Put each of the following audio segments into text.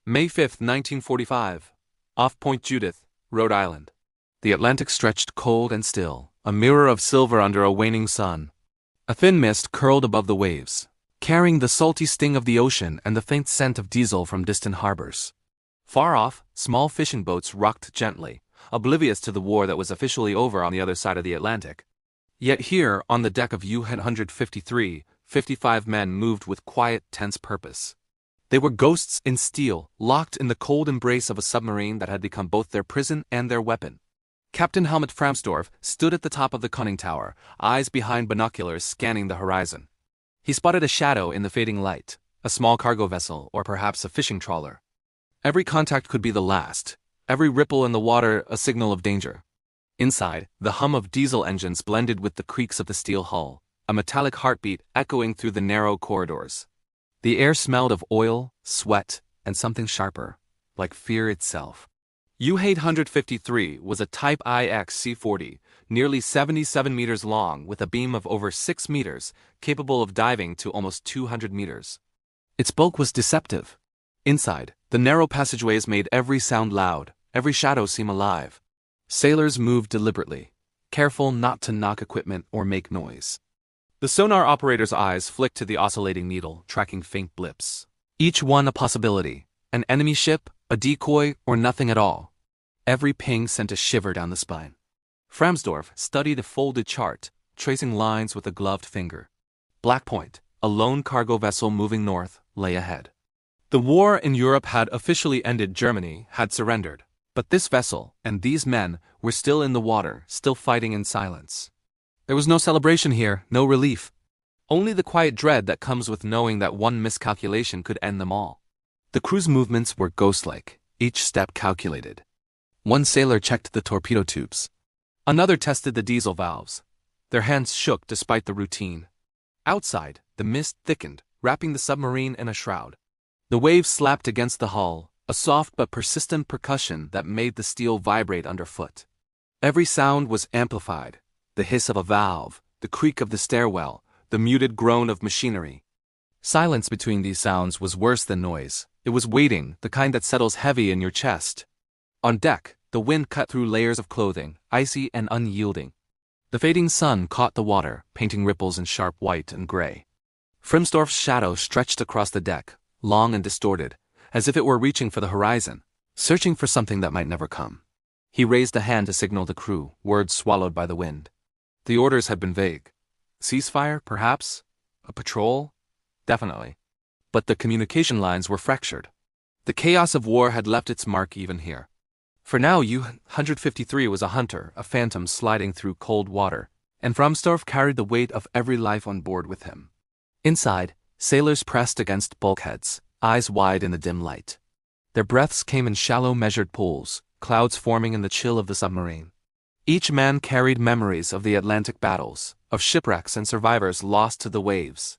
May 5, 1945. Off Point Judith, Rhode Island. The Atlantic stretched cold and still, a mirror of silver under a waning sun. A thin mist curled above the waves, carrying the salty sting of the ocean and the faint scent of diesel from distant harbors. Far off, small fishing boats rocked gently, oblivious to the war that was officially over on the other side of the Atlantic. Yet here, on the deck of U-153, 55 men moved with quiet, tense purpose. They were ghosts in steel, locked in the cold embrace of a submarine that had become both their prison and their weapon. Captain Helmut Framsdorf stood at the top of the conning tower, eyes behind binoculars scanning the horizon. He spotted a shadow in the fading light, a small cargo vessel or perhaps a fishing trawler. Every contact could be the last, every ripple in the water a signal of danger. Inside, the hum of diesel engines blended with the creaks of the steel hull, a metallic heartbeat echoing through the narrow corridors. The air smelled of oil, sweat, and something sharper, like fear itself. U-853 was a Type IX C-40, nearly 77 meters long with a beam of over 6 meters, capable of diving to almost 200 meters. Its bulk was deceptive. Inside, the narrow passageways made every sound loud, every shadow seem alive. Sailors moved deliberately, careful not to knock equipment or make noise. The sonar operator's eyes flicked to the oscillating needle, tracking faint blips. Each one a possibility, an enemy ship, a decoy, or nothing at all. Every ping sent a shiver down the spine. Framsdorf studied a folded chart, tracing lines with a gloved finger. Black Point, a lone cargo vessel moving north, lay ahead. The war in Europe had officially ended. Germany had surrendered. But this vessel, and these men, were still in the water, still fighting in silence. There was no celebration here, no relief. Only the quiet dread that comes with knowing that one miscalculation could end them all. The crew's movements were ghost-like, each step calculated. One sailor checked the torpedo tubes. Another tested the diesel valves. Their hands shook despite the routine. Outside, the mist thickened, wrapping the submarine in a shroud. The waves slapped against the hull, a soft but persistent percussion that made the steel vibrate underfoot. Every sound was amplified. The hiss of a valve, the creak of the stairwell, the muted groan of machinery. Silence between these sounds was worse than noise. It was waiting, the kind that settles heavy in your chest. On deck, the wind cut through layers of clothing, icy and unyielding. The fading sun caught the water, painting ripples in sharp white and gray. Framsdorf's shadow stretched across the deck, long and distorted, as if it were reaching for the horizon, searching for something that might never come. He raised a hand to signal the crew, words swallowed by the wind. The orders had been vague. Ceasefire, perhaps? A patrol? Definitely. But the communication lines were fractured. The chaos of war had left its mark even here. For now, U-153 was a hunter, a phantom sliding through cold water, and Framsdorf carried the weight of every life on board with him. Inside, sailors pressed against bulkheads, eyes wide in the dim light. Their breaths came in shallow, measured pools, clouds forming in the chill of the submarine. Each man carried memories of the Atlantic battles, of shipwrecks and survivors lost to the waves.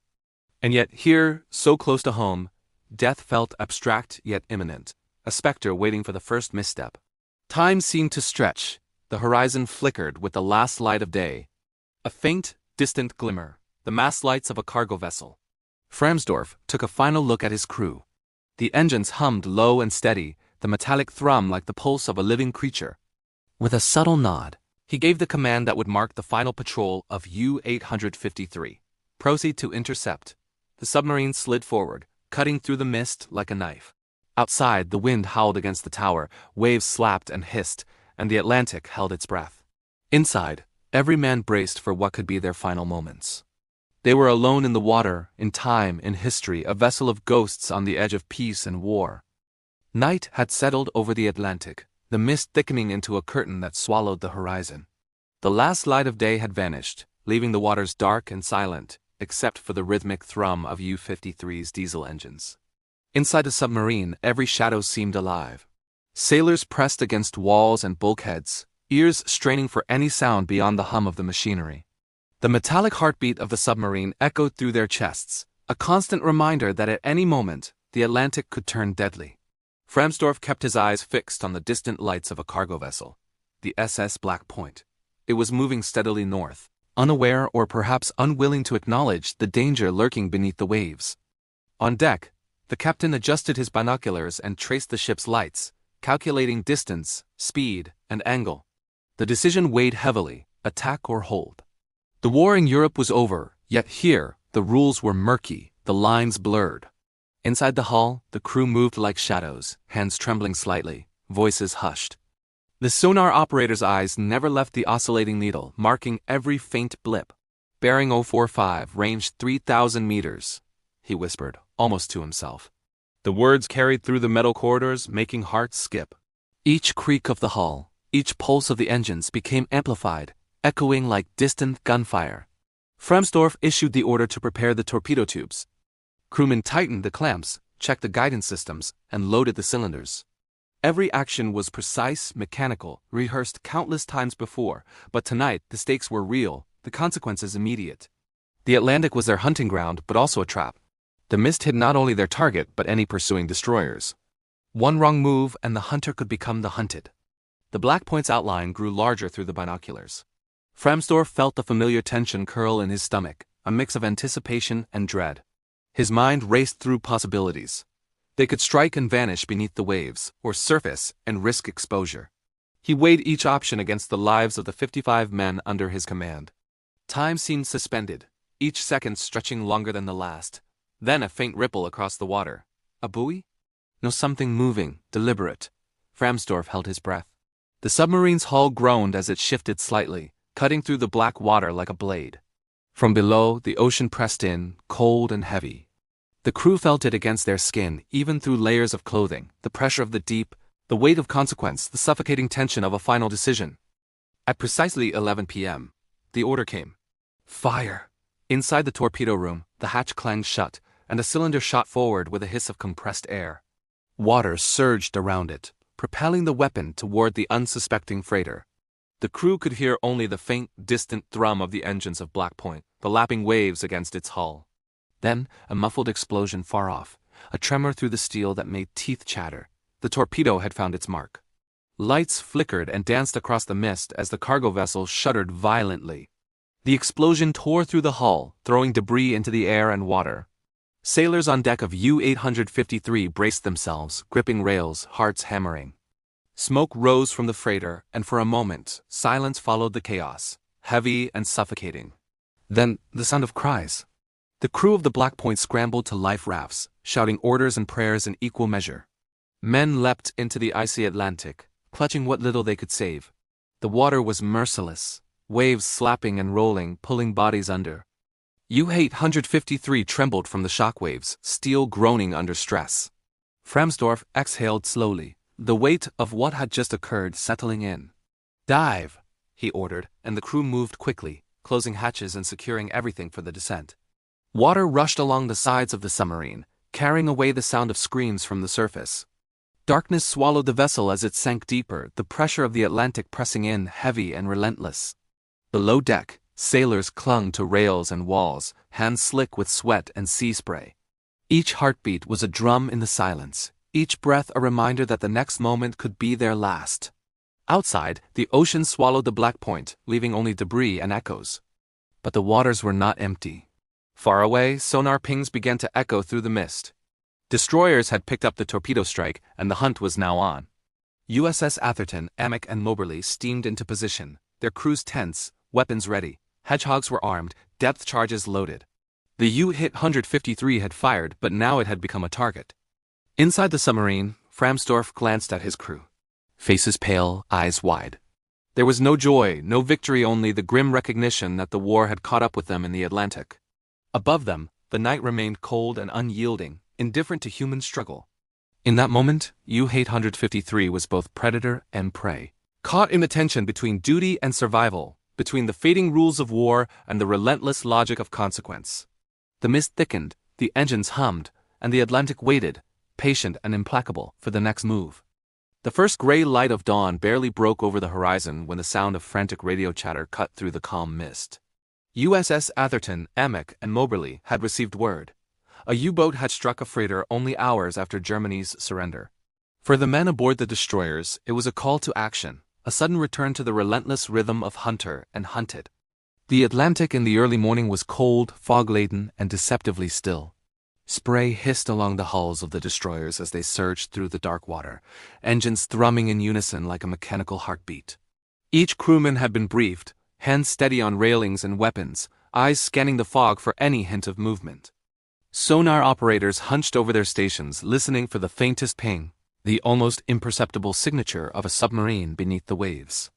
And yet here, so close to home, death felt abstract yet imminent, a specter waiting for the first misstep. Time seemed to stretch, the horizon flickered with the last light of day. A faint, distant glimmer, the mast lights of a cargo vessel. Framsdorf took a final look at his crew. The engines hummed low and steady, the metallic thrum like the pulse of a living creature. With a subtle nod, he gave the command that would mark the final patrol of U-853. Proceed to intercept. The submarine slid forward, cutting through the mist like a knife. Outside, the wind howled against the tower, waves slapped and hissed, and the Atlantic held its breath. Inside, every man braced for what could be their final moments. They were alone in the water, in time, in history, a vessel of ghosts on the edge of peace and war. Night had settled over the Atlantic, the mist thickening into a curtain that swallowed the horizon. The last light of day had vanished, leaving the waters dark and silent, except for the rhythmic thrum of U-53's diesel engines. Inside the submarine, every shadow seemed alive. Sailors pressed against walls and bulkheads, ears straining for any sound beyond the hum of the machinery. The metallic heartbeat of the submarine echoed through their chests, a constant reminder that at any moment, the Atlantic could turn deadly. Framsdorf kept his eyes fixed on the distant lights of a cargo vessel, the SS Black Point. It was moving steadily north, unaware or perhaps unwilling to acknowledge the danger lurking beneath the waves. On deck, The captain adjusted his binoculars and traced the ship's lights, calculating distance, speed, and angle. The decision weighed heavily: attack or hold. The war in Europe was over, yet here, the rules were murky, the lines blurred. Inside the hull, the crew moved like shadows, hands trembling slightly, voices hushed. The sonar operator's eyes never left the oscillating needle, marking every faint blip. "Bearing 045, range 3,000 meters," he whispered, almost to himself. The words carried through the metal corridors, making hearts skip. Each creak of the hull, each pulse of the engines became amplified, echoing like distant gunfire. Fremsdorf issued the order to prepare the torpedo tubes. Crewmen tightened the clamps, checked the guidance systems, and loaded the cylinders. Every action was precise, mechanical, rehearsed countless times before, but tonight the stakes were real, the consequences immediate. The Atlantic was their hunting ground, but also a trap. The mist hid not only their target, but any pursuing destroyers. One wrong move and the hunter could become the hunted. The Black Point's outline grew larger through the binoculars. Fremsdorf felt the familiar tension curl in his stomach, a mix of anticipation and dread. His mind raced through possibilities. They could strike and vanish beneath the waves, or surface and risk exposure. He weighed each option against the lives of the 55 men under his command. Time seemed suspended, each second stretching longer than the last. Then a faint ripple across the water. A buoy? No, something moving, deliberate. Fremsdorf held his breath. The submarine's hull groaned as it shifted slightly, cutting through the black water like a blade. From below, the ocean pressed in, cold and heavy. The crew felt it against their skin, even through layers of clothing, the pressure of the deep, the weight of consequence, the suffocating tension of a final decision. At precisely 11 p.m., the order came. Fire! Inside the torpedo room, the hatch clanged shut, and a cylinder shot forward with a hiss of compressed air. Water surged around it, propelling the weapon toward the unsuspecting freighter. The crew could hear only the faint, distant thrum of the engines of Black Point, the lapping waves against its hull. Then, a muffled explosion far off, a tremor through the steel that made teeth chatter. The torpedo had found its mark. Lights flickered and danced across the mist as the cargo vessel shuddered violently. The explosion tore through the hull, throwing debris into the air and water. Sailors on deck of U-853 braced themselves, gripping rails, hearts hammering. Smoke rose from the freighter, and for a moment, silence followed the chaos, heavy and suffocating. Then, the sound of cries. The crew of the Black Point scrambled to life rafts, shouting orders and prayers in equal measure. Men leapt into the icy Atlantic, clutching what little they could save. The water was merciless, waves slapping and rolling, pulling bodies under. U-853 trembled from the shockwaves, steel groaning under stress. Fremsdorf exhaled slowly, the weight of what had just occurred settling in. "Dive," he ordered, and the crew moved quickly, closing hatches and securing everything for the descent. Water rushed along the sides of the submarine, carrying away the sound of screams from the surface. Darkness swallowed the vessel as it sank deeper, the pressure of the Atlantic pressing in, heavy and relentless. Below deck, sailors clung to rails and walls, hands slick with sweat and sea spray. Each heartbeat was a drum in the silence, each breath a reminder that the next moment could be their last. Outside, the ocean swallowed the Black Point, leaving only debris and echoes. But the waters were not empty. Far away, sonar pings began to echo through the mist. Destroyers had picked up the torpedo strike, and the hunt was now on. USS Atherton, Amick, and Moberly steamed into position, their crews tense, weapons ready. Hedgehogs were armed, depth charges loaded. The U-853 had fired, but now it had become a target. Inside the submarine, Fremsdorf glanced at his crew. Faces pale, eyes wide. There was no joy, no victory, only the grim recognition that the war had caught up with them in the Atlantic. Above them, the night remained cold and unyielding, indifferent to human struggle. In that moment, U-853 was both predator and prey, caught in the tension between duty and survival, between the fading rules of war and the relentless logic of consequence. The mist thickened, the engines hummed, and the Atlantic waited, patient and implacable, for the next move. The first gray light of dawn barely broke over the horizon when the sound of frantic radio chatter cut through the calm mist. USS Atherton, Amick, and Moberly had received word. A U-boat had struck a freighter only hours after Germany's surrender. For the men aboard the destroyers, it was a call to action, a sudden return to the relentless rhythm of hunter and hunted. The Atlantic in the early morning was cold, fog-laden, and deceptively still. Spray hissed along the hulls of the destroyers as they surged through the dark water, engines thrumming in unison like a mechanical heartbeat. Each crewman had been briefed, hands steady on railings and weapons, eyes scanning the fog for any hint of movement. Sonar operators hunched over their stations, listening for the faintest ping, the almost imperceptible signature of a submarine beneath the waves.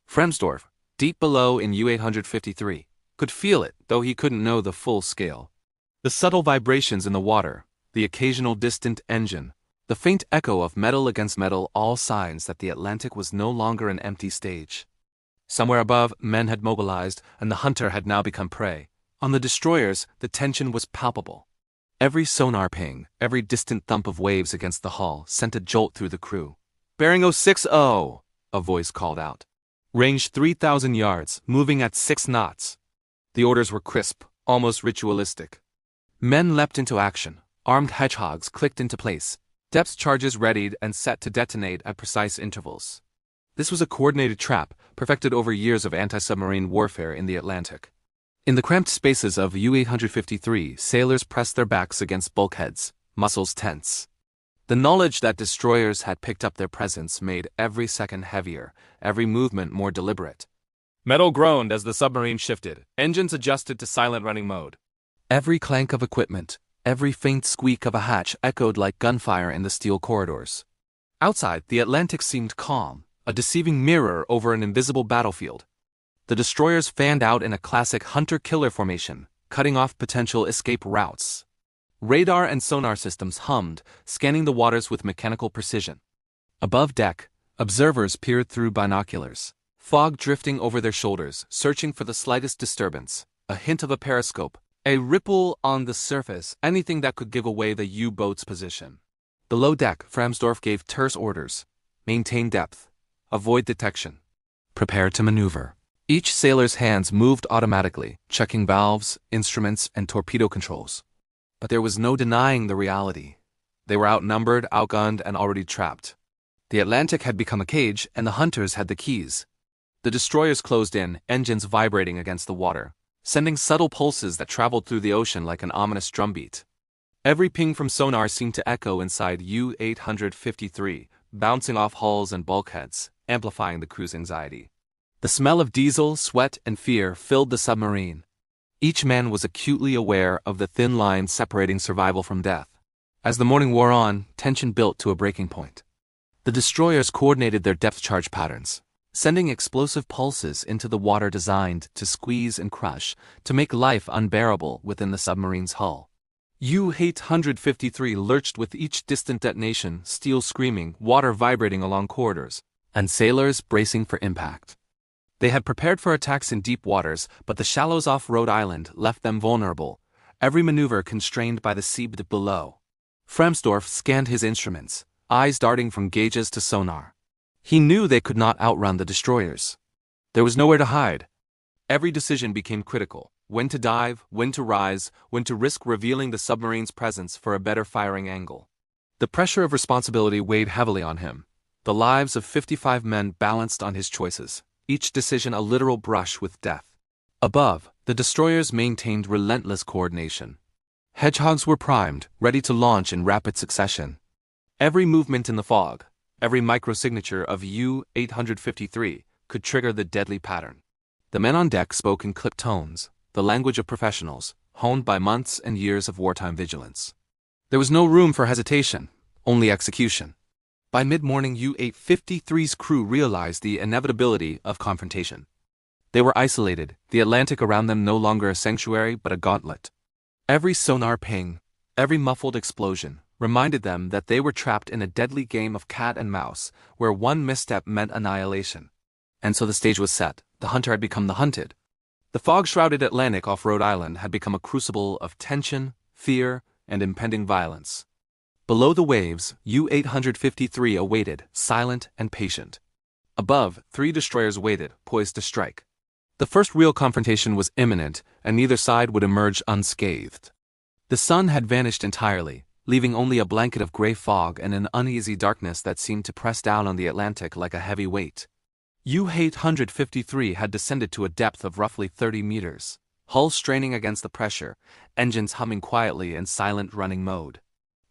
Fremsdorf, deep below in U-853, could feel it, though he couldn't know the full scale. The subtle vibrations in the water, the occasional distant engine, the faint echo of metal against metal, all signs that the Atlantic was no longer an empty stage. Somewhere above, men had mobilized, and the hunter had now become prey. On the destroyers, the tension was palpable. Every sonar ping, every distant thump of waves against the hull sent a jolt through the crew. "Bearing 060, a voice called out. "Range 3,000 yards, moving at 6 knots. The orders were crisp, almost ritualistic. Men leapt into action, armed hedgehogs clicked into place, depth charges readied and set to detonate at precise intervals. This was a coordinated trap, perfected over years of anti-submarine warfare in the Atlantic. In the cramped spaces of U-853, sailors pressed their backs against bulkheads, muscles tense. The knowledge that destroyers had picked up their presence made every second heavier, every movement more deliberate. Metal groaned as the submarine shifted, engines adjusted to silent running mode. Every clank of equipment, every faint squeak of a hatch echoed like gunfire in the steel corridors. Outside, the Atlantic seemed calm, a deceiving mirror over an invisible battlefield. The destroyers fanned out in a classic hunter-killer formation, cutting off potential escape routes. Radar and sonar systems hummed, scanning the waters with mechanical precision. Above deck, observers peered through binoculars, fog drifting over their shoulders, searching for the slightest disturbance, a hint of a periscope, a ripple on the surface, anything that could give away the U-boat's position. Below deck, Fremsdorf gave terse orders. Maintain depth. Avoid detection. Prepare to maneuver. Each sailor's hands moved automatically, checking valves, instruments, and torpedo controls. But there was no denying the reality. They were outnumbered, outgunned, and already trapped. The Atlantic had become a cage, and the hunters had the keys. The destroyers closed in, engines vibrating against the water, sending subtle pulses that traveled through the ocean like an ominous drumbeat. Every ping from sonar seemed to echo inside U-853, bouncing off hulls and bulkheads, amplifying the crew's anxiety. The smell of diesel, sweat, and fear filled the submarine. Each man was acutely aware of the thin line separating survival from death. As the morning wore on, tension built to a breaking point. The destroyers coordinated their depth charge patterns, sending explosive pulses into the water designed to squeeze and crush, to make life unbearable within the submarine's hull. U-853 lurched with each distant detonation, steel screaming, water vibrating along corridors, and sailors bracing for impact. They had prepared for attacks in deep waters, but the shallows off Rhode Island left them vulnerable, every maneuver constrained by the sea below. Fremsdorf scanned his instruments, eyes darting from gauges to sonar. He knew they could not outrun the destroyers. There was nowhere to hide. Every decision became critical: when to dive, when to rise, when to risk revealing the submarine's presence for a better firing angle. The pressure of responsibility weighed heavily on him. The lives of 55 men balanced on his choices, each decision a literal brush with death. Above, the destroyers maintained relentless coordination. Hedgehogs were primed, ready to launch in rapid succession. Every movement in the fog, every microsignature of U-853 could trigger the deadly pattern. The men on deck spoke in clipped tones, the language of professionals, honed by months and years of wartime vigilance. There was no room for hesitation, only execution. By mid-morning, U-853's crew realized the inevitability of confrontation. They were isolated, the Atlantic around them no longer a sanctuary but a gauntlet. Every sonar ping, every muffled explosion, reminded them that they were trapped in a deadly game of cat and mouse, where one misstep meant annihilation. And so the stage was set. The hunter had become the hunted. The fog-shrouded Atlantic off Rhode Island had become a crucible of tension, fear, and impending violence. Below the waves, U-853 awaited, silent and patient. Above, 3 destroyers waited, poised to strike. The first real confrontation was imminent, and neither side would emerge unscathed. The sun had vanished entirely, leaving only a blanket of gray fog and an uneasy darkness that seemed to press down on the Atlantic like a heavy weight. U-853 had descended to a depth of roughly 30 meters, hull straining against the pressure, engines humming quietly in silent running mode.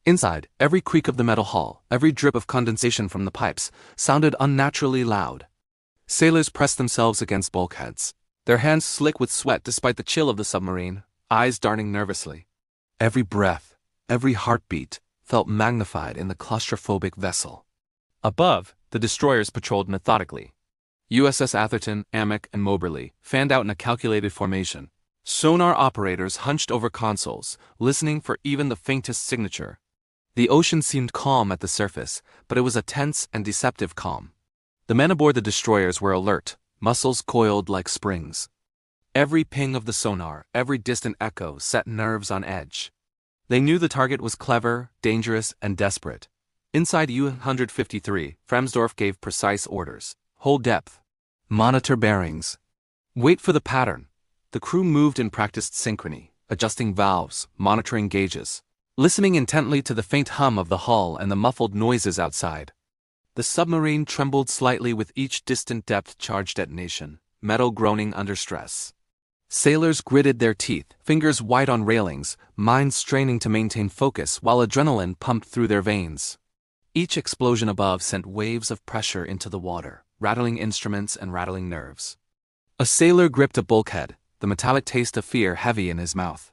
Inside, every creak of the metal hull, every drip of condensation from the pipes, sounded unnaturally loud. Sailors pressed themselves against bulkheads, their hands slick with sweat despite the chill of the submarine, eyes darting nervously. Every breath, every heartbeat, felt magnified in the claustrophobic vessel. Above, the destroyers patrolled methodically. USS Atherton, Amec, and Moberly fanned out in a calculated formation. Sonar operators hunched over consoles, listening for even the faintest signature. The ocean seemed calm at the surface, but it was a tense and deceptive calm. The men aboard the destroyers were alert, muscles coiled like springs. Every ping of the sonar, every distant echo set nerves on edge. They knew the target was clever, dangerous, and desperate. Inside U-153, Fremsdorf gave precise orders. Hold depth. Monitor bearings. Wait for the pattern. The crew moved in practiced synchrony, adjusting valves, monitoring gauges, listening intently to the faint hum of the hull and the muffled noises outside. The submarine trembled slightly with each distant depth charge detonation, metal groaning under stress. Sailors gritted their teeth, fingers white on railings, minds straining to maintain focus while adrenaline pumped through their veins. Each explosion above sent waves of pressure into the water, rattling instruments and rattling nerves. A sailor gripped a bulkhead, the metallic taste of fear heavy in his mouth.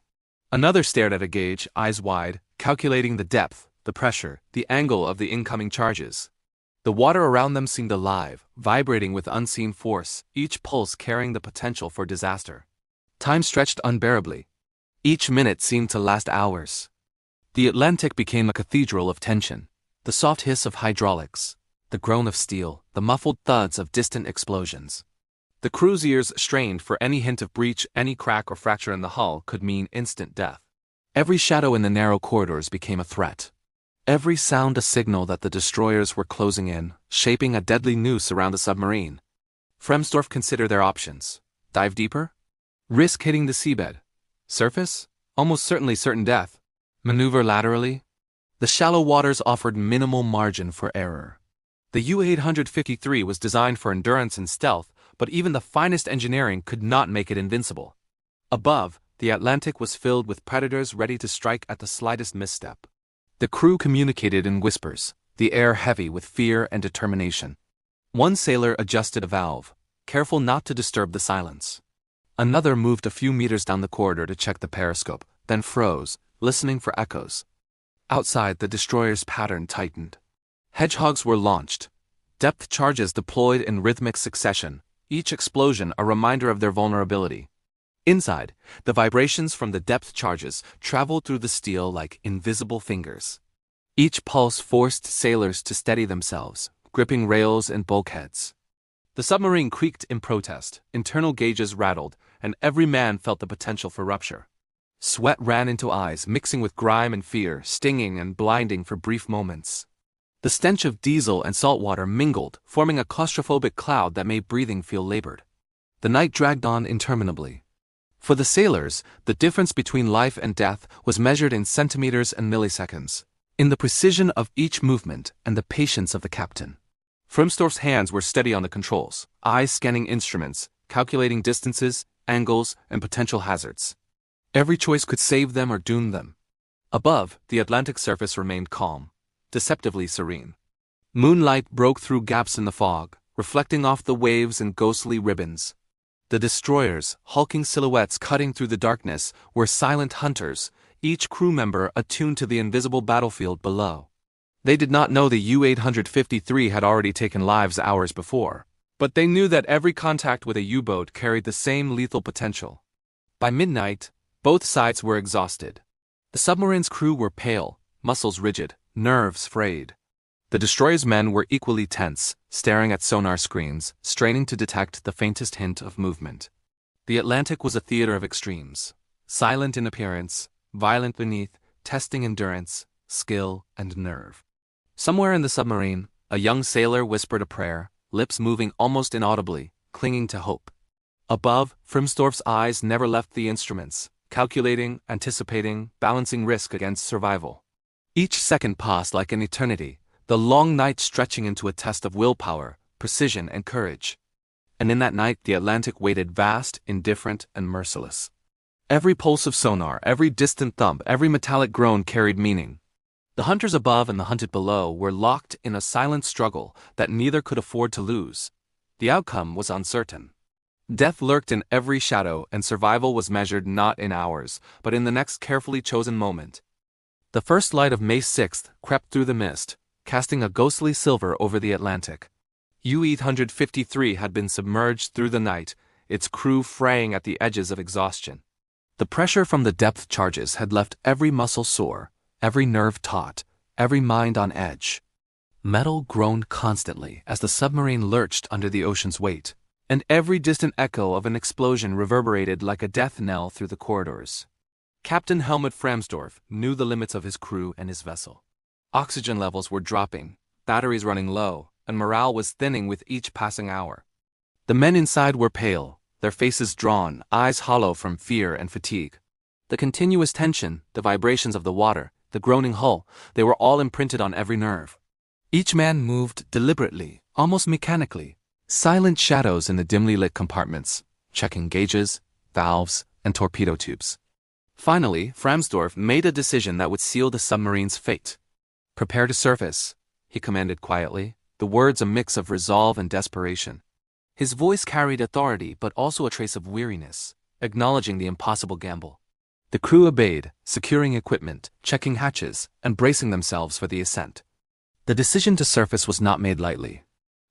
Another stared at a gauge, eyes wide, calculating the depth, the pressure, the angle of the incoming charges. The water around them seemed alive, vibrating with unseen force, each pulse carrying the potential for disaster. Time stretched unbearably. Each minute seemed to last hours. The Atlantic became a cathedral of tension. The soft hiss of hydraulics, the groan of steel, the muffled thuds of distant explosions. The crew's ears strained for any hint of breach, any crack or fracture in the hull could mean instant death. Every shadow in the narrow corridors became a threat. Every sound a signal that the destroyers were closing in, shaping a deadly noose around the submarine. Fremsdorf considered their options. Dive deeper? Risk hitting the seabed. Surface? Almost certainly certain death. Maneuver laterally? The shallow waters offered minimal margin for error. The U-853 was designed for endurance and stealth, but even the finest engineering could not make it invincible. Above, the Atlantic was filled with predators ready to strike at the slightest misstep. The crew communicated in whispers, the air heavy with fear and determination. One sailor adjusted a valve, careful not to disturb the silence. Another moved a few meters down the corridor to check the periscope, then froze, listening for echoes. Outside, the destroyer's pattern tightened. Hedgehogs were launched. Depth charges deployed in rhythmic succession, each explosion a reminder of their vulnerability. Inside, the vibrations from the depth charges traveled through the steel like invisible fingers. Each pulse forced sailors to steady themselves, gripping rails and bulkheads. The submarine creaked in protest, internal gauges rattled, and every man felt the potential for rupture. Sweat ran into eyes, mixing with grime and fear, stinging and blinding for brief moments. The stench of diesel and salt water mingled, forming a claustrophobic cloud that made breathing feel labored. The night dragged on interminably. For the sailors, the difference between life and death was measured in centimeters and milliseconds, in the precision of each movement and the patience of the captain. Fremsdorf's hands were steady on the controls, eyes scanning instruments, calculating distances, angles, and potential hazards. Every choice could save them or doom them. Above, the Atlantic surface remained calm, deceptively serene. Moonlight broke through gaps in the fog, reflecting off the waves in ghostly ribbons. The destroyers, hulking silhouettes cutting through the darkness, were silent hunters, each crew member attuned to the invisible battlefield below. They did not know the U-853 had already taken lives hours before, but they knew that every contact with a U-boat carried the same lethal potential. By midnight, both sides were exhausted. The submarine's crew were pale, muscles rigid, nerves frayed. The destroyer's men were equally tense, staring at sonar screens, straining to detect the faintest hint of movement. The Atlantic was a theater of extremes, silent in appearance, violent beneath, testing endurance, skill, and nerve. Somewhere in the submarine, a young sailor whispered a prayer, lips moving almost inaudibly, clinging to hope. Above, Fremsdorf's eyes never left the instruments, calculating, anticipating, balancing risk against survival. Each second passed like an eternity, the long night stretching into a test of willpower, precision, and courage. And in that night the Atlantic waited vast, indifferent, and merciless. Every pulse of sonar, every distant thump, every metallic groan carried meaning. The hunters above and the hunted below were locked in a silent struggle that neither could afford to lose. The outcome was uncertain. Death lurked in every shadow, and survival was measured not in hours, but in the next carefully chosen moment. The first light of May 6th crept through the mist, casting a ghostly silver over the Atlantic. U-853 had been submerged through the night, its crew fraying at the edges of exhaustion. The pressure from the depth charges had left every muscle sore, every nerve taut, every mind on edge. Metal groaned constantly as the submarine lurched under the ocean's weight, and every distant echo of an explosion reverberated like a death knell through the corridors. Captain Helmut Framsdorf knew the limits of his crew and his vessel. Oxygen levels were dropping, batteries running low, and morale was thinning with each passing hour. The men inside were pale, their faces drawn, eyes hollow from fear and fatigue. The continuous tension, the vibrations of the water, the groaning hull, they were all imprinted on every nerve. Each man moved deliberately, almost mechanically, silent shadows in the dimly lit compartments, checking gauges, valves, and torpedo tubes. Finally, Framsdorf made a decision that would seal the submarine's fate. "Prepare to surface," he commanded quietly, the words a mix of resolve and desperation. His voice carried authority but also a trace of weariness, acknowledging the impossible gamble. The crew obeyed, securing equipment, checking hatches, and bracing themselves for the ascent. The decision to surface was not made lightly.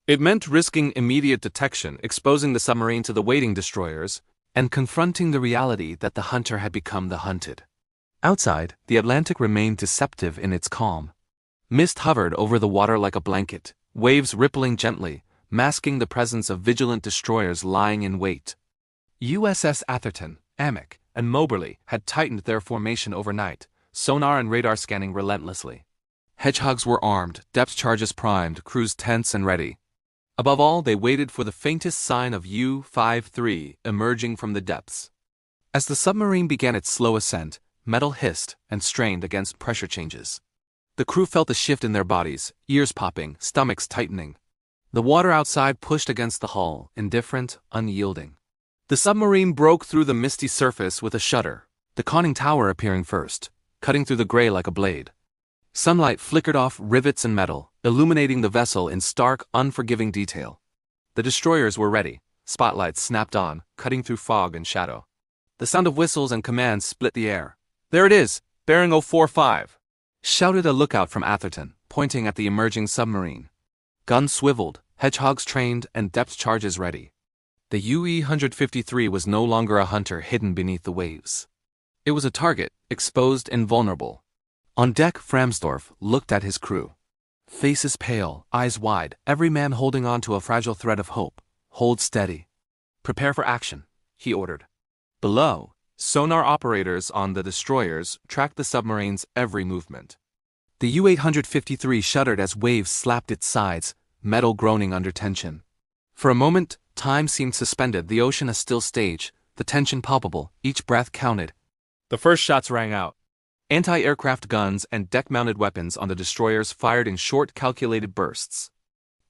It meant risking immediate detection, exposing the submarine to the waiting destroyers, and confronting the reality that the hunter had become the hunted. Outside, the Atlantic remained deceptive in its calm. Mist hovered over the water like a blanket, waves rippling gently, masking the presence of vigilant destroyers lying in wait. USS Atherton, Amick, and Moberly had tightened their formation overnight, sonar and radar scanning relentlessly. Hedgehogs were armed, depth charges primed, crews tense and ready. Above all, they waited for the faintest sign of U-53 emerging from the depths. As the submarine began its slow ascent, metal hissed and strained against pressure changes. The crew felt the shift in their bodies, ears popping, stomachs tightening. The water outside pushed against the hull, indifferent, unyielding. The submarine broke through the misty surface with a shudder, the conning tower appearing first, cutting through the gray like a blade. Sunlight flickered off rivets and metal, illuminating the vessel in stark, unforgiving detail. The destroyers were ready, spotlights snapped on, cutting through fog and shadow. The sound of whistles and commands split the air. "There it is, bearing 045!" shouted a lookout from Atherton, pointing at the emerging submarine. Guns swiveled, hedgehogs trained, and depth charges ready. The UE-153 was no longer a hunter hidden beneath the waves. It was a target, exposed and vulnerable. On deck, Framsdorf looked at his crew. Faces pale, eyes wide, every man holding on to a fragile thread of hope. "Hold steady. Prepare for action," he ordered. Below, sonar operators on the destroyers tracked the submarine's every movement. The U-853 shuddered as waves slapped its sides, metal groaning under tension. For a moment, time seemed suspended, the ocean a still stage, the tension palpable, each breath counted. The first shots rang out. Anti-aircraft guns and deck-mounted weapons on the destroyers fired in short, calculated bursts.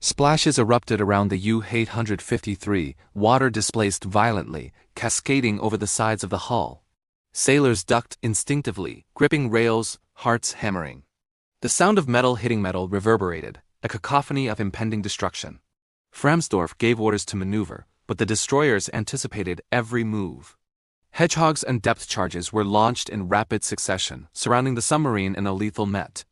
Splashes erupted around the U-853, water displaced violently, cascading over the sides of the hull. Sailors ducked instinctively, gripping rails, hearts hammering. The sound of metal hitting metal reverberated, a cacophony of impending destruction. Framsdorf gave orders to maneuver, but the destroyers anticipated every move. Hedgehogs and depth charges were launched in rapid succession, surrounding the submarine in a lethal net.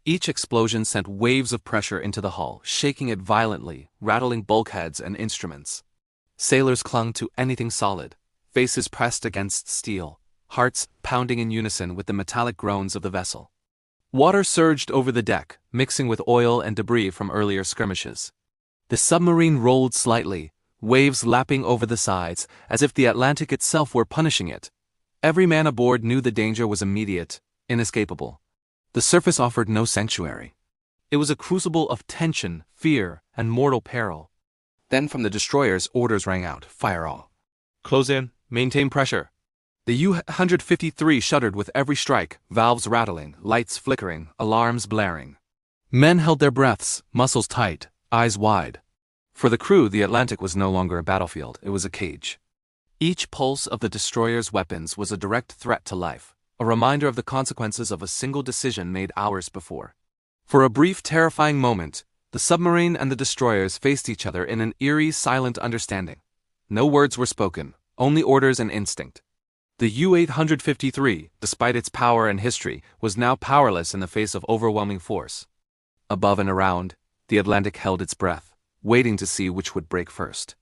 Each explosion sent waves of pressure into the hull, shaking it violently, rattling bulkheads and instruments. Sailors clung to anything solid, faces pressed against steel, hearts pounding in unison with the metallic groans of the vessel. Water surged over the deck, mixing with oil and debris from earlier skirmishes. The submarine rolled slightly, waves lapping over the sides, as if the Atlantic itself were punishing it. Every man aboard knew the danger was immediate, inescapable. The surface offered no sanctuary. It was a crucible of tension, fear, and mortal peril. Then from the destroyers, orders rang out, "Fire all. Close in, maintain pressure." The U-153 shuddered with every strike, valves rattling, lights flickering, alarms blaring. Men held their breaths, muscles tight, eyes wide. For the crew, the Atlantic was no longer a battlefield, it was a cage. Each pulse of the destroyer's weapons was a direct threat to life, a reminder of the consequences of a single decision made hours before. For a brief, terrifying moment, the submarine and the destroyers faced each other in an eerie, silent understanding. No words were spoken, only orders and instinct. The U-853, despite its power and history, was now powerless in the face of overwhelming force. Above and around, the Atlantic held its breath, waiting to see which would break first.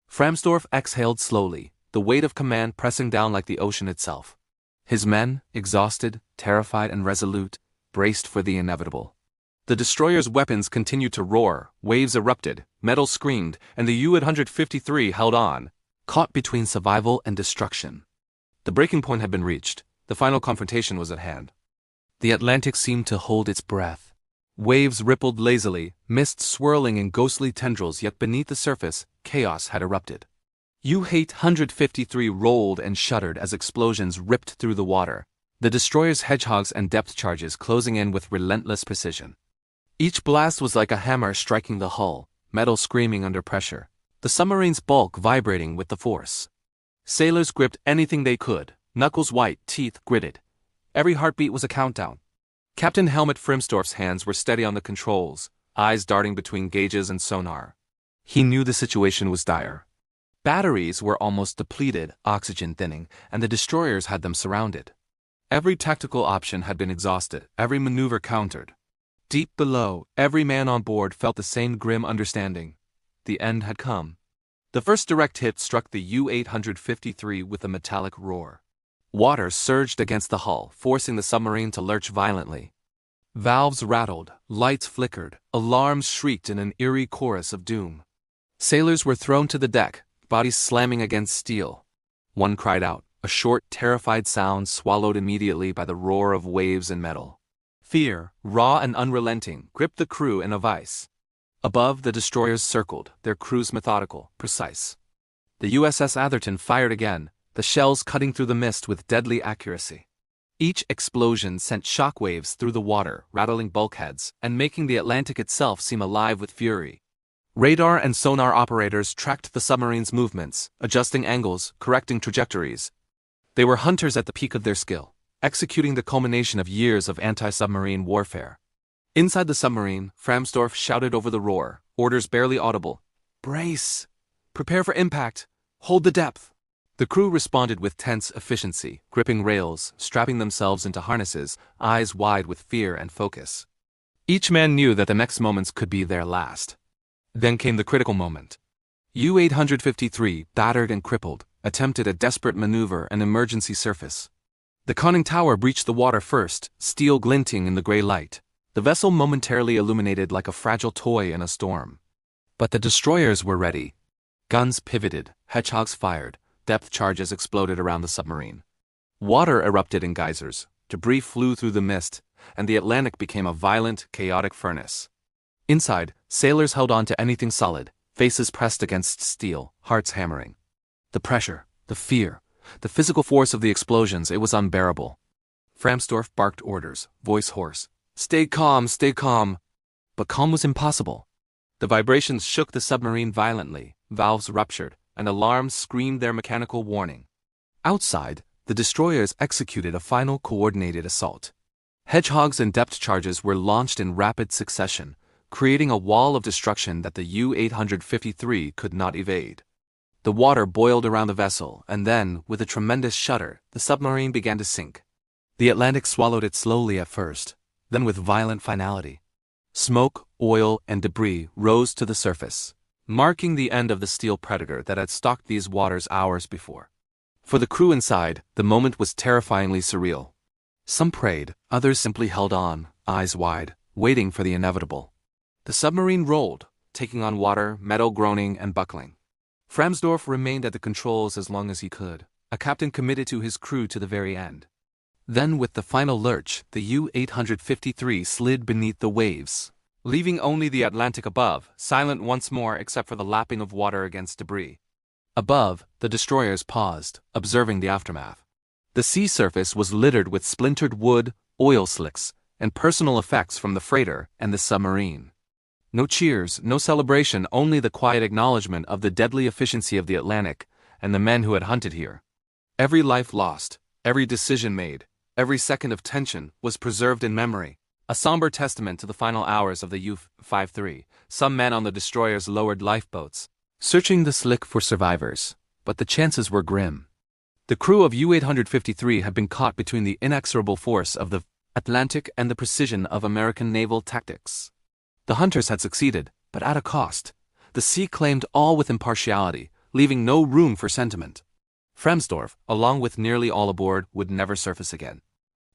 Framsdorf exhaled slowly, the weight of command pressing down like the ocean itself. His men, exhausted, terrified, and resolute, braced for the inevitable. The destroyer's weapons continued to roar, waves erupted, metal screamed, and the U-853 held on, caught between survival and destruction. The breaking point had been reached. The final confrontation was at hand. The Atlantic seemed to hold its breath. Waves rippled lazily, mist swirling in ghostly tendrils, yet beneath the surface, chaos had erupted. U-853 rolled and shuddered as explosions ripped through the water, the destroyer's hedgehogs and depth charges closing in with relentless precision. Each blast was like a hammer striking the hull, metal screaming under pressure, the submarine's bulk vibrating with the force. Sailors gripped anything they could, knuckles white, teeth gritted. Every heartbeat was a countdown. Captain Helmut Frimsdorf's hands were steady on the controls, eyes darting between gauges and sonar. He knew the situation was dire. Batteries were almost depleted, oxygen thinning, and the destroyers had them surrounded. Every tactical option had been exhausted, every maneuver countered. Deep below, every man on board felt the same grim understanding. The end had come. The first direct hit struck the U-853 with a metallic roar. Water surged against the hull, forcing the submarine to lurch violently. Valves rattled, lights flickered, alarms shrieked in an eerie chorus of doom. Sailors were thrown to the deck, bodies slamming against steel. One cried out, a short, terrified sound swallowed immediately by the roar of waves and metal. Fear, raw and unrelenting, gripped the crew in a vice. Above, the destroyers circled, their crews methodical, precise. The USS Atherton fired again, the shells cutting through the mist with deadly accuracy. Each explosion sent shockwaves through the water, rattling bulkheads, and making the Atlantic itself seem alive with fury. Radar and sonar operators tracked the submarine's movements, adjusting angles, correcting trajectories. They were hunters at the peak of their skill, executing the culmination of years of anti-submarine warfare. Inside the submarine, Framsdorf shouted over the roar, orders barely audible. "Brace! Prepare for impact! Hold the depth!" The crew responded with tense efficiency, gripping rails, strapping themselves into harnesses, eyes wide with fear and focus. Each man knew that the next moments could be their last. Then came the critical moment. U-853, battered and crippled, attempted a desperate maneuver and emergency surface. The conning tower breached the water first, steel glinting in the gray light. The vessel momentarily illuminated like a fragile toy in a storm. But the destroyers were ready. Guns pivoted, hedgehogs fired, depth charges exploded around the submarine. Water erupted in geysers, debris flew through the mist, and the Atlantic became a violent, chaotic furnace. Inside, sailors held on to anything solid, faces pressed against steel, hearts hammering. The pressure, the fear, the physical force of the explosions, it was unbearable. Framsdorf barked orders, voice hoarse. "Stay calm, stay calm." But calm was impossible. The vibrations shook the submarine violently, valves ruptured, and alarms screamed their mechanical warning. Outside, the destroyers executed a final coordinated assault. Hedgehogs and depth charges were launched in rapid succession, creating a wall of destruction that the U-853 could not evade. The water boiled around the vessel, and then, with a tremendous shudder, the submarine began to sink. The Atlantic swallowed it slowly at first, then with violent finality. Smoke, oil, and debris rose to the surface, marking the end of the steel predator that had stalked these waters hours before. For the crew inside, the moment was terrifyingly surreal. Some prayed, others simply held on, eyes wide, waiting for the inevitable. The submarine rolled, taking on water, metal groaning and buckling. Framsdorf remained at the controls as long as he could, a captain committed to his crew to the very end. Then with the final lurch, the U-853 slid beneath the waves, leaving only the Atlantic above, silent once more except for the lapping of water against debris. Above, the destroyers paused, observing the aftermath. The sea surface was littered with splintered wood, oil slicks, and personal effects from the freighter and the submarine. No cheers, no celebration, only the quiet acknowledgement of the deadly efficiency of the Atlantic, and the men who had hunted here. Every life lost, every decision made, every second of tension was preserved in memory. A somber testament to the final hours of the U-53. Some men on the destroyers lowered lifeboats, searching the slick for survivors, but the chances were grim. The crew of U-853 had been caught between the inexorable force of the Atlantic and the precision of American naval tactics. The hunters had succeeded, but at a cost. The sea claimed all with impartiality, leaving no room for sentiment. Fremsdorf, along with nearly all aboard, would never surface again.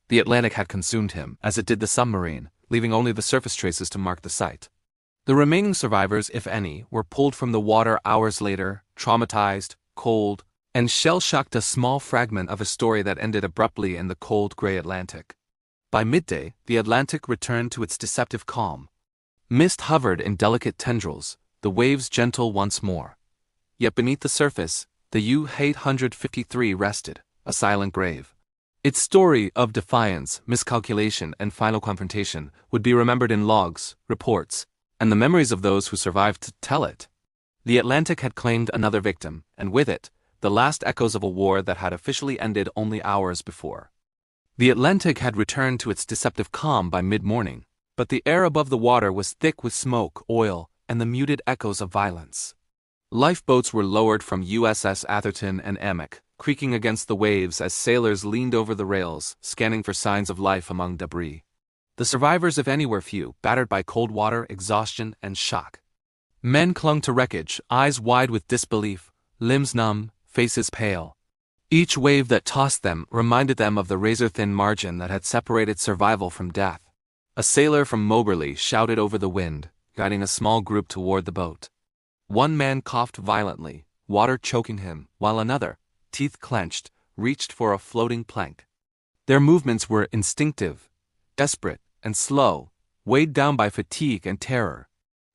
The Atlantic had consumed him, as it did the submarine, leaving only the surface traces to mark the site. The remaining survivors, if any, were pulled from the water hours later, traumatized, cold, and shell-shocked, a small fragment of a story that ended abruptly in the cold gray Atlantic. By midday, the Atlantic returned to its deceptive calm. Mist hovered in delicate tendrils, the waves gentle once more. Yet beneath the surface, the U-853 rested, a silent grave. Its story of defiance, miscalculation, and final confrontation would be remembered in logs, reports, and the memories of those who survived to tell it. The Atlantic had claimed another victim, and with it, the last echoes of a war that had officially ended only hours before. The Atlantic had returned to its deceptive calm by mid-morning, but the air above the water was thick with smoke, oil, and the muted echoes of violence. Lifeboats were lowered from USS Atherton and Amec, creaking against the waves as sailors leaned over the rails, scanning for signs of life among debris. The survivors, if any, were few, battered by cold water, exhaustion, and shock. Men clung to wreckage, eyes wide with disbelief, limbs numb, faces pale. Each wave that tossed them reminded them of the razor-thin margin that had separated survival from death. A sailor from Moberly shouted over the wind, guiding a small group toward the boat. One man coughed violently, water choking him, while another, teeth clenched, reached for a floating plank. Their movements were instinctive, desperate, and slow, weighed down by fatigue and terror.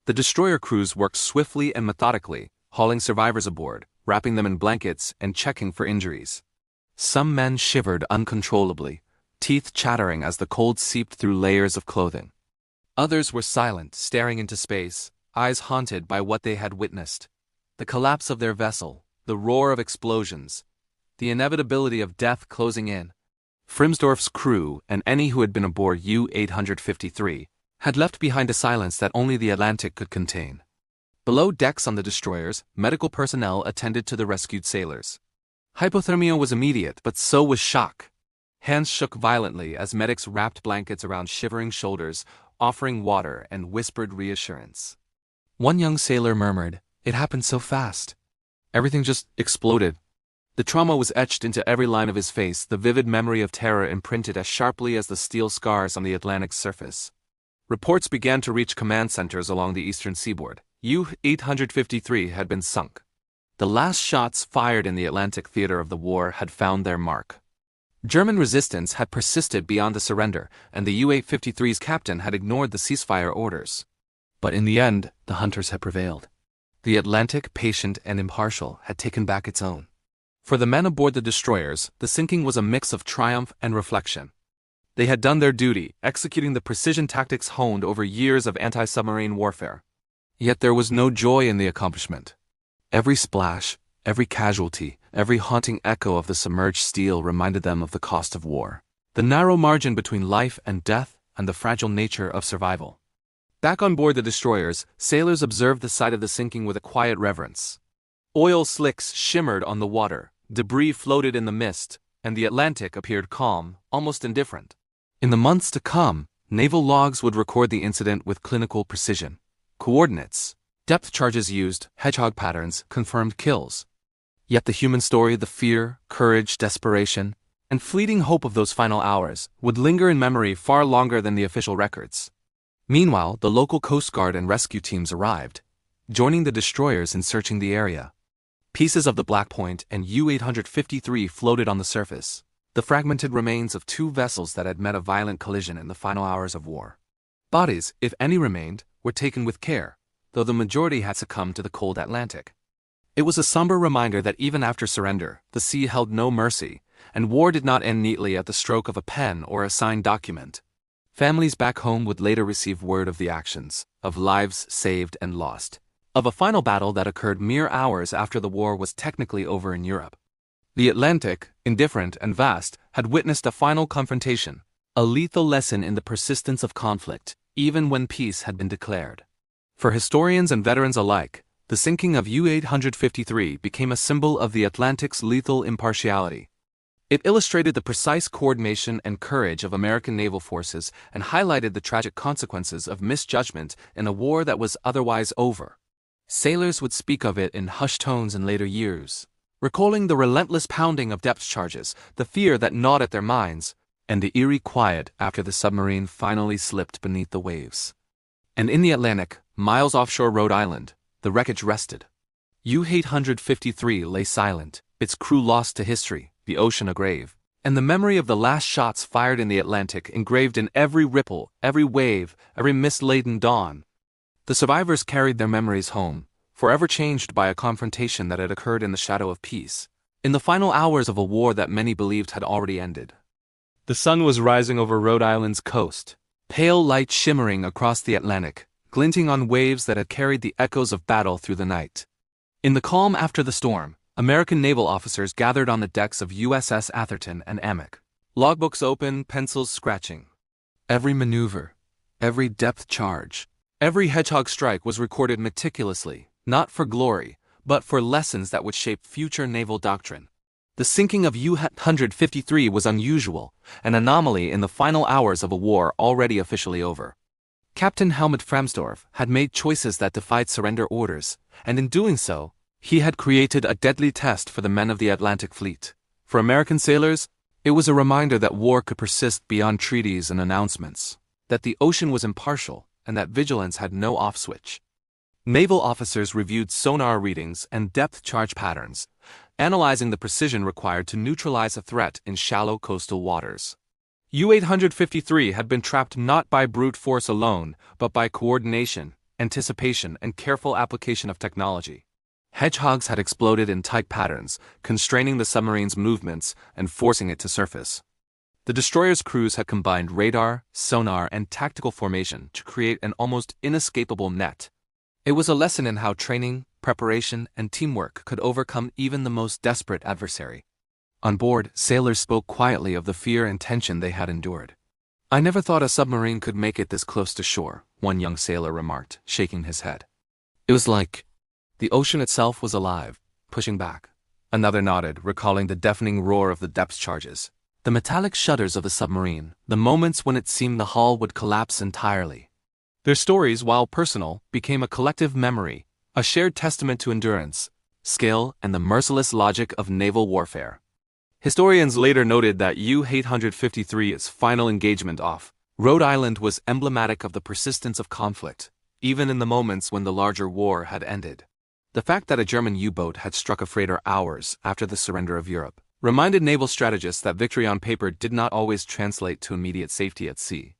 The destroyer crews worked swiftly and methodically, hauling survivors aboard, wrapping them in blankets, and checking for injuries. Some men shivered uncontrollably, teeth chattering as the cold seeped through layers of clothing. Others were silent, staring into space, eyes haunted by what they had witnessed. The collapse of their vessel, the roar of explosions, the inevitability of death closing in. Fremsdorf's crew, and any who had been aboard U-853, had left behind a silence that only the Atlantic could contain. Below decks on the destroyers, medical personnel attended to the rescued sailors. Hypothermia was immediate, but so was shock. Hands shook violently as medics wrapped blankets around shivering shoulders, offering water and whispered reassurance. One young sailor murmured, "It happened so fast. Everything just exploded." The trauma was etched into every line of his face, the vivid memory of terror imprinted as sharply as the steel scars on the Atlantic's surface. Reports began to reach command centers along the eastern seaboard. U-853 had been sunk. The last shots fired in the Atlantic theater of the war had found their mark. German resistance had persisted beyond the surrender, and the U-853's captain had ignored the ceasefire orders. But in the end, the hunters had prevailed. The Atlantic, patient and impartial, had taken back its own. For the men aboard the destroyers, the sinking was a mix of triumph and reflection. They had done their duty, executing the precision tactics honed over years of anti-submarine warfare. Yet there was no joy in the accomplishment. Every splash, every casualty, every haunting echo of the submerged steel reminded them of the cost of war, the narrow margin between life and death, and the fragile nature of survival. Back on board the destroyers, sailors observed the sight of the sinking with a quiet reverence. Oil slicks shimmered on the water, debris floated in the mist, and the Atlantic appeared calm, almost indifferent. In the months to come, naval logs would record the incident with clinical precision. Coordinates, depth charges used, hedgehog patterns, confirmed kills. Yet the human story, the fear, courage, desperation, and fleeting hope of those final hours would linger in memory far longer than the official records. Meanwhile, the local Coast Guard and rescue teams arrived, joining the destroyers in searching the area. Pieces of the Black Point and U-853 floated on the surface, the fragmented remains of two vessels that had met a violent collision in the final hours of war. Bodies, if any remained, were taken with care, though the majority had succumbed to the cold Atlantic. It was a somber reminder that even after surrender, the sea held no mercy, and war did not end neatly at the stroke of a pen or a signed document. Families back home would later receive word of the actions, of lives saved and lost, of a final battle that occurred mere hours after the war was technically over in Europe. The Atlantic, indifferent and vast, had witnessed a final confrontation, a lethal lesson in the persistence of conflict, even when peace had been declared. For historians and veterans alike, the sinking of U-853 became a symbol of the Atlantic's lethal impartiality. It illustrated the precise coordination and courage of American naval forces and highlighted the tragic consequences of misjudgment in a war that was otherwise over. Sailors would speak of it in hushed tones in later years, recalling the relentless pounding of depth charges, the fear that gnawed at their minds, and the eerie quiet after the submarine finally slipped beneath the waves. And in the Atlantic, miles offshore Rhode Island, the wreckage rested. U-853 lay silent, its crew lost to history, the ocean a grave, and the memory of the last shots fired in the Atlantic engraved in every ripple, every wave, every mist-laden dawn. The survivors carried their memories home, forever changed by a confrontation that had occurred in the shadow of peace, in the final hours of a war that many believed had already ended. The sun was rising over Rhode Island's coast, pale light shimmering across the Atlantic, glinting on waves that had carried the echoes of battle through the night. In the calm after the storm, American naval officers gathered on the decks of USS Atherton and Amec, logbooks open, pencils scratching. Every maneuver, every depth charge, every hedgehog strike was recorded meticulously, not for glory, but for lessons that would shape future naval doctrine. The sinking of U-853 was unusual, an anomaly in the final hours of a war already officially over. Captain Helmut Framsdorf had made choices that defied surrender orders, and in doing so, he had created a deadly test for the men of the Atlantic Fleet. For American sailors, it was a reminder that war could persist beyond treaties and announcements, that the ocean was impartial, and that vigilance had no off switch. Naval officers reviewed sonar readings and depth charge patterns, analyzing the precision required to neutralize a threat in shallow coastal waters. U-853 had been trapped not by brute force alone, but by coordination, anticipation, and careful application of technology. Hedgehogs had exploded in tight patterns, constraining the submarine's movements and forcing it to surface. The destroyer's crews had combined radar, sonar, and tactical formation to create an almost inescapable net. It was a lesson in how training, preparation, and teamwork could overcome even the most desperate adversary. On board, sailors spoke quietly of the fear and tension they had endured. "I never thought a submarine could make it this close to shore," one young sailor remarked, shaking his head. "It was like the ocean itself was alive, pushing back." Another nodded, recalling the deafening roar of the depth charges, the metallic shudders of the submarine, the moments when it seemed the hull would collapse entirely. Their stories, while personal, became a collective memory, a shared testament to endurance, skill, and the merciless logic of naval warfare. Historians later noted that U-853's final engagement off Rhode Island was emblematic of the persistence of conflict, even in the moments when the larger war had ended. The fact that a German U-boat had struck a freighter hours after the surrender of Europe reminded naval strategists that victory on paper did not always translate to immediate safety at sea.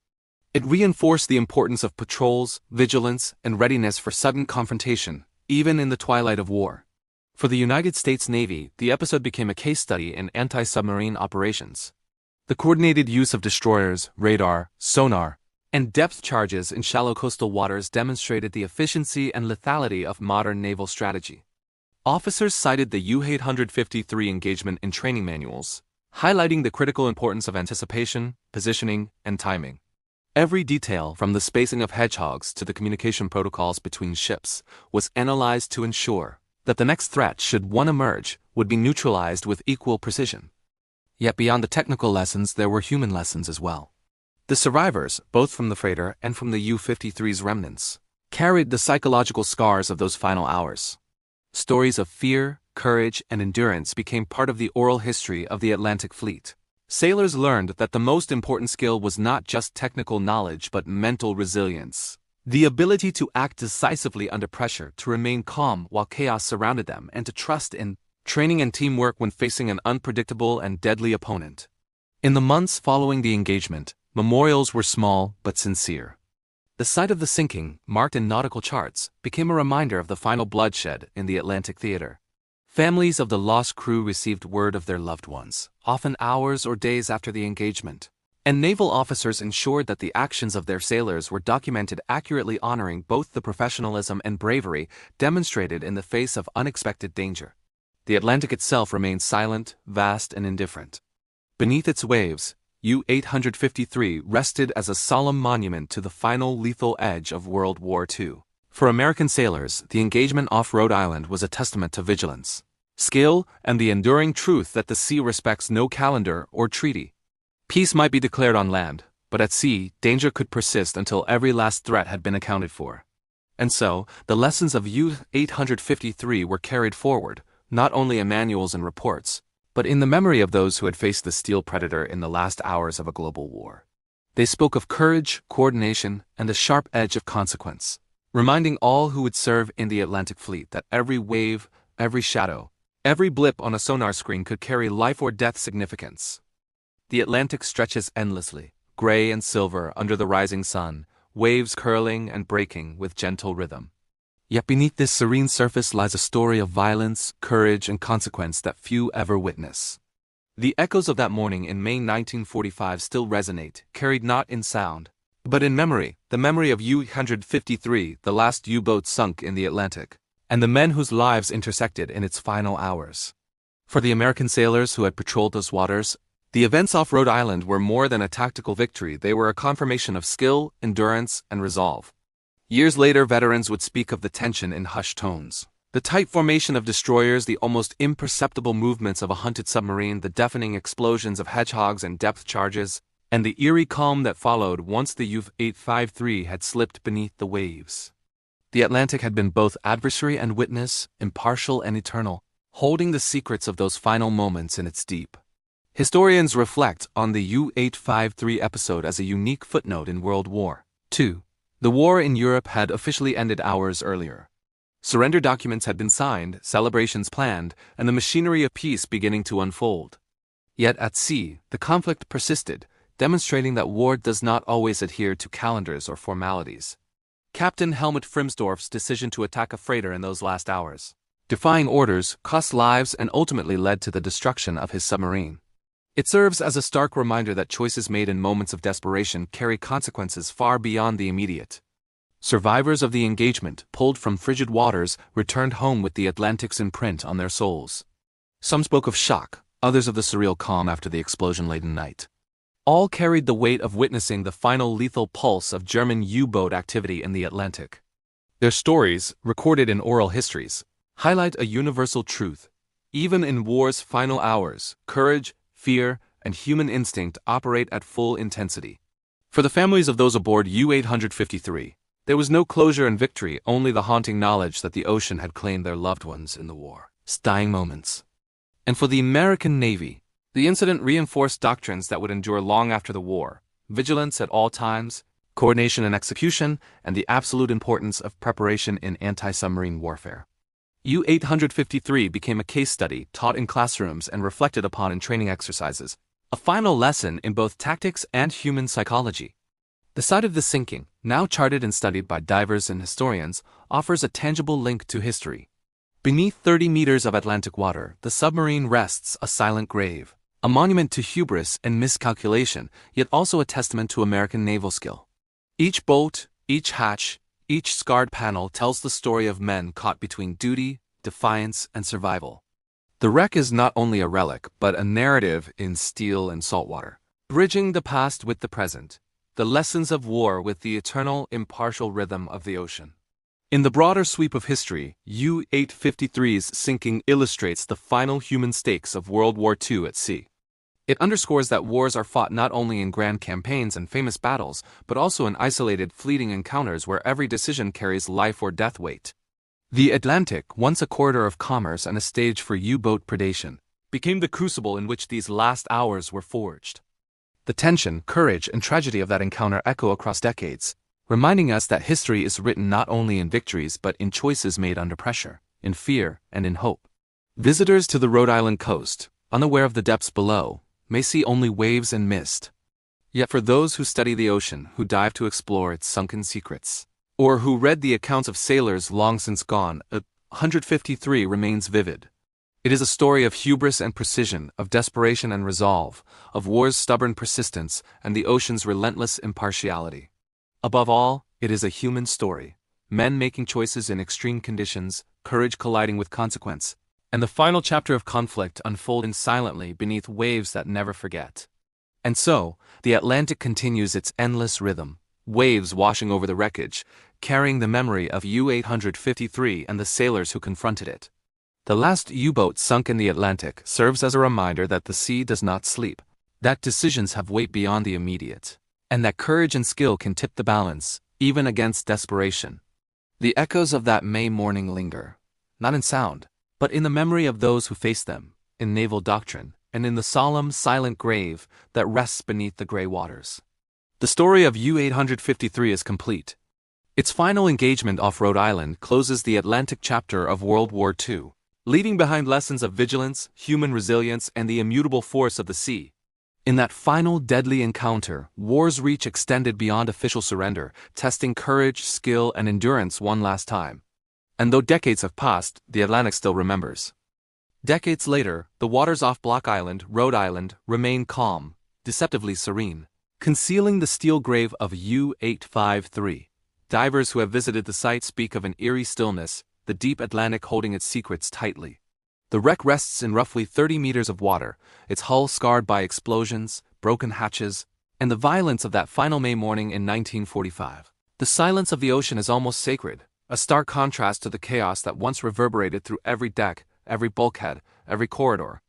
It reinforced the importance of patrols, vigilance, and readiness for sudden confrontation, even in the twilight of war. For the United States Navy, the episode became a case study in anti-submarine operations. The coordinated use of destroyers, radar, sonar, and depth charges in shallow coastal waters demonstrated the efficiency and lethality of modern naval strategy. Officers cited the U-853 engagement in training manuals, highlighting the critical importance of anticipation, positioning, and timing. Every detail, from the spacing of hedgehogs to the communication protocols between ships, was analyzed to ensure that the next threat, should one emerge, would be neutralized with equal precision. Yet beyond the technical lessons, there were human lessons as well. The survivors, both from the freighter and from the U-53's remnants, carried the psychological scars of those final hours. Stories of fear, courage, and endurance became part of the oral history of the Atlantic Fleet. Sailors learned that the most important skill was not just technical knowledge but mental resilience. The ability to act decisively under pressure, to remain calm while chaos surrounded them, and to trust in training and teamwork when facing an unpredictable and deadly opponent. In the months following the engagement, memorials were small but sincere. The site of the sinking, marked in nautical charts, became a reminder of the final bloodshed in the Atlantic theater. Families of the lost crew received word of their loved ones, often hours or days after the engagement, and naval officers ensured that the actions of their sailors were documented accurately, honoring both the professionalism and bravery demonstrated in the face of unexpected danger. The Atlantic itself remained silent, vast, and indifferent. Beneath its waves, U-853 rested as a solemn monument to the final lethal edge of World War II. For American sailors, the engagement off Rhode Island was a testament to vigilance, skill, and the enduring truth that the sea respects no calendar or treaty. Peace might be declared on land, but at sea, danger could persist until every last threat had been accounted for. And so, the lessons of U-853 were carried forward, not only in manuals and reports, but in the memory of those who had faced the steel predator in the last hours of a global war. They spoke of courage, coordination, and the sharp edge of consequence, reminding all who would serve in the Atlantic Fleet that every wave, every shadow, every blip on a sonar screen could carry life or death significance. The Atlantic stretches endlessly, gray and silver under the rising sun, waves curling and breaking with gentle rhythm. Yet beneath this serene surface lies a story of violence, courage, and consequence that few ever witness. The echoes of that morning in May 1945 still resonate, carried not in sound, but in memory, the memory of U-153, the last U-boat sunk in the Atlantic, and the men whose lives intersected in its final hours. For the American sailors who had patrolled those waters, the events off Rhode Island were more than a tactical victory. They were a confirmation of skill, endurance, and resolve. Years later, veterans would speak of the tension in hushed tones. The tight formation of destroyers, the almost imperceptible movements of a hunted submarine, the deafening explosions of hedgehogs and depth charges, and the eerie calm that followed once the U-853 had slipped beneath the waves. The Atlantic had been both adversary and witness, impartial and eternal, holding the secrets of those final moments in its deep. Historians reflect on the U-853 episode as a unique footnote in World War II. The war in Europe had officially ended hours earlier. Surrender documents had been signed, celebrations planned, and the machinery of peace beginning to unfold. Yet at sea, the conflict persisted, demonstrating that war does not always adhere to calendars or formalities. Captain Helmut Frimsdorf's decision to attack a freighter in those last hours, defying orders, cost lives and ultimately led to the destruction of his submarine. It serves as a stark reminder that choices made in moments of desperation carry consequences far beyond the immediate. Survivors of the engagement, pulled from frigid waters, returned home with the Atlantic's imprint on their souls. Some spoke of shock, others of the surreal calm after the explosion-laden night. All carried the weight of witnessing the final lethal pulse of German U-boat activity in the Atlantic. Their stories, recorded in oral histories, highlight a universal truth. Even in war's final hours, courage, fear, and human instinct operate at full intensity. For the families of those aboard U-853, there was no closure and victory, only the haunting knowledge that the ocean had claimed their loved ones in the war's dying moments. And for the American Navy, the incident reinforced doctrines that would endure long after the war: vigilance at all times, coordination and execution, and the absolute importance of preparation in anti-submarine warfare. U-853 became a case study taught in classrooms and reflected upon in training exercises, a final lesson in both tactics and human psychology. The site of the sinking, now charted and studied by divers and historians, offers a tangible link to history. Beneath 30 meters of Atlantic water, the submarine rests, a silent grave, a monument to hubris and miscalculation, yet also a testament to American naval skill. Each bolt, each hatch, each scarred panel tells the story of men caught between duty, defiance, and survival. The wreck is not only a relic, but a narrative in steel and saltwater, bridging the past with the present, the lessons of war with the eternal, impartial rhythm of the ocean. In the broader sweep of history, U-853's sinking illustrates the final human stakes of World War II at sea. It underscores that wars are fought not only in grand campaigns and famous battles, but also in isolated, fleeting encounters where every decision carries life or death weight. The Atlantic, once a corridor of commerce and a stage for U-boat predation, became the crucible in which these last hours were forged. The tension, courage, and tragedy of that encounter echo across decades, reminding us that history is written not only in victories but in choices made under pressure, in fear, and in hope. Visitors to the Rhode Island coast, unaware of the depths below, may see only waves and mist. Yet for those who study the ocean, who dive to explore its sunken secrets, or who read the accounts of sailors long since gone, 153 remains vivid. It is a story of hubris and precision, of desperation and resolve, of war's stubborn persistence and the ocean's relentless impartiality. Above all, it is a human story. Men making choices in extreme conditions, courage colliding with consequence, and the final chapter of conflict unfolding silently beneath waves that never forget. And so, the Atlantic continues its endless rhythm, waves washing over the wreckage, carrying the memory of U-853 and the sailors who confronted it. The last U-boat sunk in the Atlantic serves as a reminder that the sea does not sleep, that decisions have weight beyond the immediate, and that courage and skill can tip the balance, even against desperation. The echoes of that May morning linger, not in sound, but in the memory of those who faced them, in naval doctrine, and in the solemn, silent grave that rests beneath the gray waters. The story of U-853 is complete. Its final engagement off Rhode Island closes the Atlantic chapter of World War II, leaving behind lessons of vigilance, human resilience, and the immutable force of the sea. In that final deadly encounter, war's reach extended beyond official surrender, testing courage, skill, and endurance one last time. And though decades have passed, the Atlantic still remembers. Decades later, the waters off Block Island, Rhode Island, remain calm, deceptively serene, concealing the steel grave of U-853. Divers who have visited the site speak of an eerie stillness, the deep Atlantic holding its secrets tightly. The wreck rests in roughly 30 meters of water, its hull scarred by explosions, broken hatches, and the violence of that final May morning in 1945. The silence of the ocean is almost sacred, a stark contrast to the chaos that once reverberated through every deck, every bulkhead, every corridor.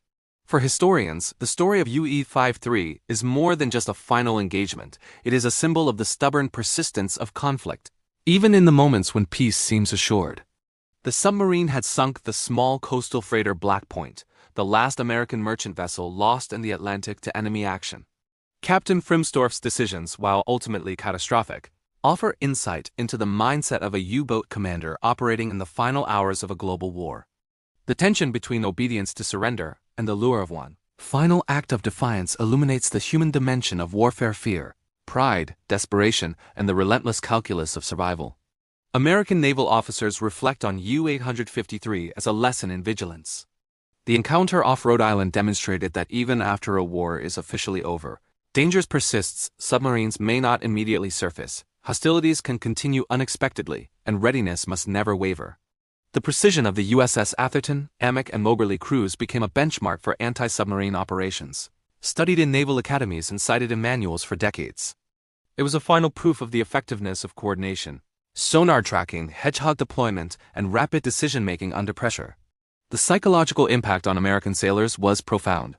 For historians, the story of U-853 is more than just a final engagement. It is a symbol of the stubborn persistence of conflict, even in the moments when peace seems assured. The submarine had sunk the small coastal freighter Black Point, the last American merchant vessel lost in the Atlantic to enemy action. Captain Frimstorff's decisions, while ultimately catastrophic, offer insight into the mindset of a U-boat commander operating in the final hours of a global war. The tension between obedience to surrender and the lure of one final act of defiance illuminates the human dimension of warfare: fear, pride, desperation, and the relentless calculus of survival. American naval officers reflect on U-853 as a lesson in vigilance. The encounter off Rhode Island demonstrated that even after a war is officially over, danger persists, submarines may not immediately surface, hostilities can continue unexpectedly, and readiness must never waver. The precision of the USS Atherton, Amick, and Moberly crews became a benchmark for anti-submarine operations, studied in naval academies and cited in manuals for decades. It was a final proof of the effectiveness of coordination, sonar tracking, hedgehog deployment, and rapid decision-making under pressure. The psychological impact on American sailors was profound.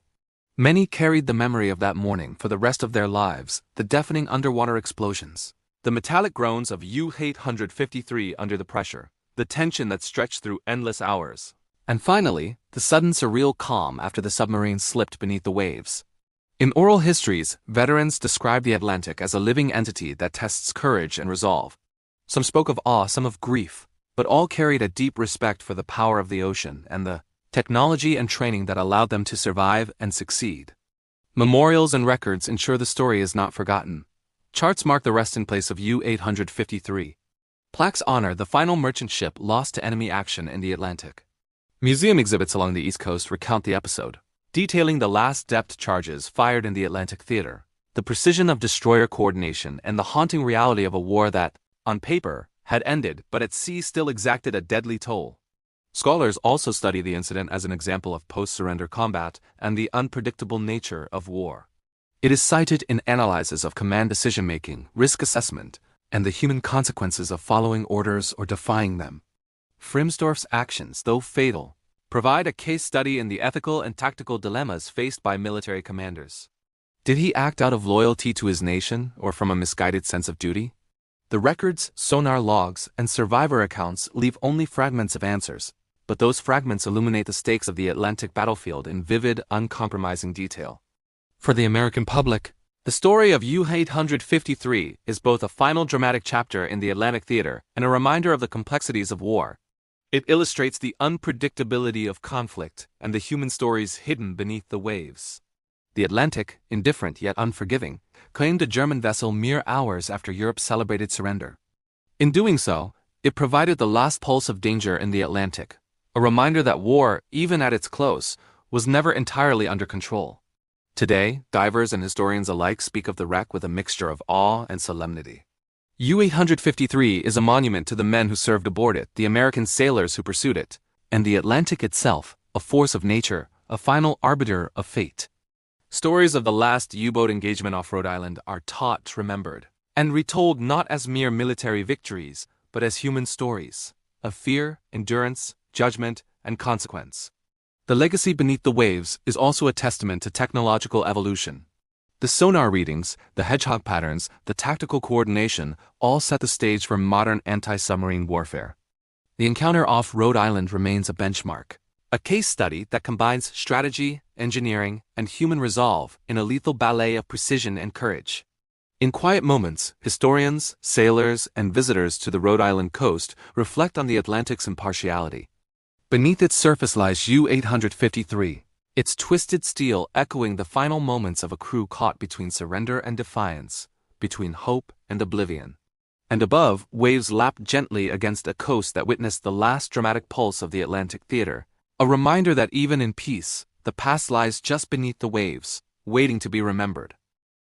Many carried the memory of that morning for the rest of their lives: the deafening underwater explosions, the metallic groans of U-853 under the pressure, the tension that stretched through endless hours, and finally, the sudden surreal calm after the submarine slipped beneath the waves. In oral histories, veterans describe the Atlantic as a living entity that tests courage and resolve. Some spoke of awe, some of grief, but all carried a deep respect for the power of the ocean and the technology and training that allowed them to survive and succeed. Memorials and records ensure the story is not forgotten. Charts mark the resting place of U-853. Plaques honor the final merchant ship lost to enemy action in the Atlantic. Museum exhibits along the East Coast recount the episode, detailing the last depth charges fired in the Atlantic theater, the precision of destroyer coordination, and the haunting reality of a war that, on paper, had ended but at sea still exacted a deadly toll. Scholars also study the incident as an example of post-surrender combat and the unpredictable nature of war. It is cited in analyses of command decision-making, risk assessment, and the human consequences of following orders or defying them. Frimstorff's actions, though fatal, provide a case study in the ethical and tactical dilemmas faced by military commanders. Did he act out of loyalty to his nation or from a misguided sense of duty? The records, sonar logs, and survivor accounts leave only fragments of answers, but those fragments illuminate the stakes of the Atlantic battlefield in vivid, uncompromising detail. For the American public, the story of U-853 is both a final dramatic chapter in the Atlantic theater and a reminder of the complexities of war. It illustrates the unpredictability of conflict and the human stories hidden beneath the waves. The Atlantic, indifferent yet unforgiving, claimed a German vessel mere hours after Europe celebrated surrender. In doing so, it provided the last pulse of danger in the Atlantic, A reminder that war, even at its close, was never entirely under control. Today, divers and historians alike speak of the wreck with a mixture of awe and solemnity. U-853 is a monument to the men who served aboard it, the American sailors who pursued it, and the Atlantic itself, a force of nature, a final arbiter of fate. Stories of the last U-boat engagement off Rhode Island are taught, remembered, and retold not as mere military victories, but as human stories of fear, endurance, judgment, and consequence. The legacy beneath the waves is also a testament to technological evolution. The sonar readings, the hedgehog patterns, the tactical coordination all set the stage for modern anti-submarine warfare. The encounter off Rhode Island remains a benchmark, a case study that combines strategy, engineering, and human resolve in a lethal ballet of precision and courage. In quiet moments, historians, sailors, and visitors to the Rhode Island coast reflect on the Atlantic's impartiality. Beneath its surface lies U-853, its twisted steel echoing the final moments of a crew caught between surrender and defiance, between hope and oblivion. And above, waves lapped gently against a coast that witnessed the last dramatic pulse of the Atlantic theater, a reminder that even in peace, the past lies just beneath the waves, waiting to be remembered.